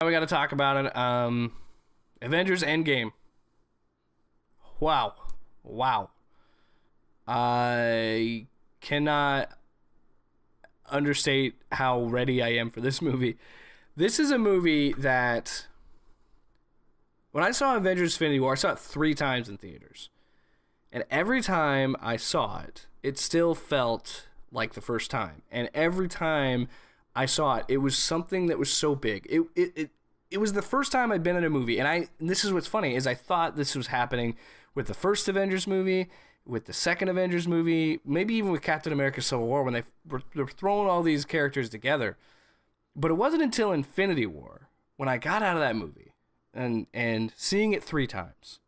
Now we got to talk about it. Avengers Endgame. Wow. Wow. I cannot understate how ready I am for this movie. This is a movie that when I saw Avengers Infinity War, I saw it 3 times in theaters. And every time I saw it, it still felt like the first time. And every time I saw it, it was something that was so big. It was the first time I'd been in a movie, and this is what's funny, is I thought this was happening with the first Avengers movie, with the second Avengers movie, maybe even with Captain America Civil War, when they were throwing all these characters together. But it wasn't until Infinity War, when I got out of that movie, and seeing it 3 times,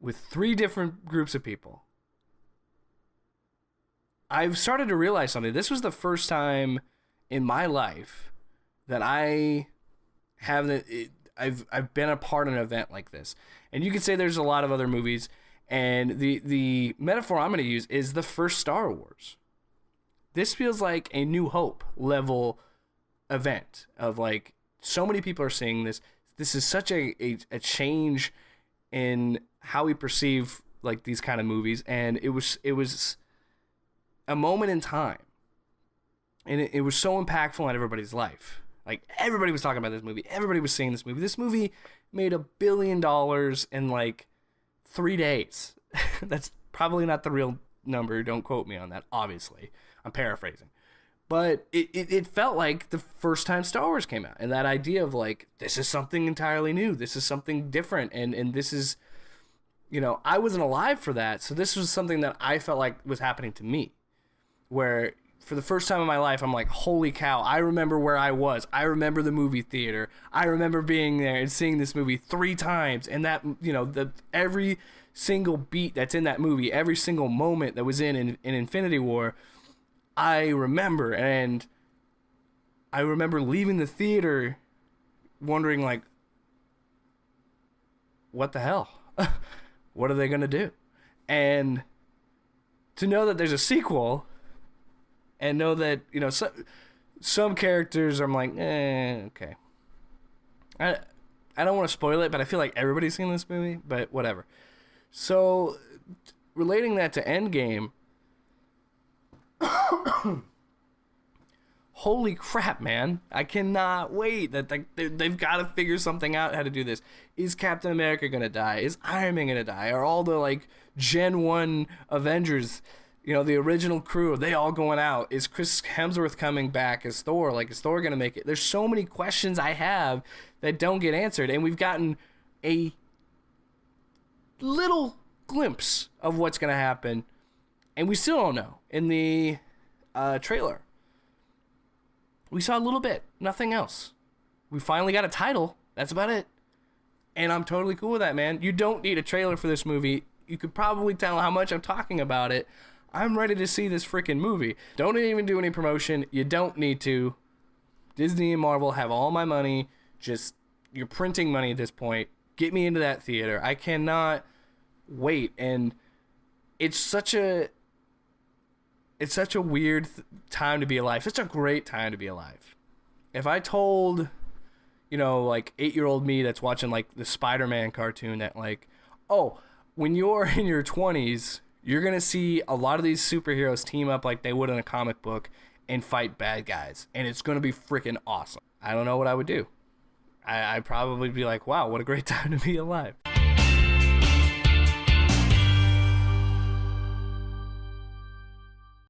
with 3 different groups of people, I've started to realize something. This was the first time in my life that I've been a part of an event like this. And you could say there's a lot of other movies, and the metaphor I'm going to use is the first Star Wars. This feels like a New Hope level event of, like, so many people are seeing this. This is such a change in how we perceive, like, these kind of movies, and it was a moment in time, and it was so impactful in everybody's life. Like, everybody was talking about this movie. Everybody was seeing this movie. This movie made $1 billion in, like, 3 days. That's probably not the real number. Don't quote me on that, obviously. I'm paraphrasing. But it felt like the first time Star Wars came out. And that idea of, like, this is something entirely new. This is something different. And this is, you know, I wasn't alive for that. So this was something that I felt like was happening to me. Where for the first time in my life, I'm like, holy cow, I remember where I was. I remember the movie theater. I remember being there and seeing this movie 3 times. And that, you know, every single beat that's in that movie, every single moment that was in Infinity War, I remember. And I remember leaving the theater wondering, like, what the hell? What are they going to do? And to know that there's a sequel, and know that, you know, some characters I'm like, okay. I don't want to spoil it, but I feel like everybody's seen this movie, but whatever. So, relating that to Endgame, holy crap, man. I cannot wait that they've got to figure something out how to do this. Is Captain America going to die? Is Iron Man going to die? Are all the, like, Gen 1 Avengers, you know, the original crew, are they all going out? Is Chris Hemsworth coming back as Thor? Like, is Thor going to make it? There's so many questions I have that don't get answered, and we've gotten a little glimpse of what's going to happen, and we still don't know. In the trailer, we saw a little bit, nothing else. We finally got a title. That's about it. And I'm totally cool with that, man. You don't need a trailer for this movie. You could probably tell how much I'm talking about it. I'm ready to see this freaking movie. Don't even do any promotion. You don't need to. Disney and Marvel have all my money. Just, you're printing money at this point. Get me into that theater. I cannot wait. And it's such a weird time to be alive. Such a great time to be alive. If I told, you know, like, 8-year-old me that's watching, like, the Spider-Man cartoon that, like, oh, when you're in your 20s, you're going to see a lot of these superheroes team up like they would in a comic book and fight bad guys. And it's going to be freaking awesome. I don't know what I would do. I'd probably be like, wow, what a great time to be alive.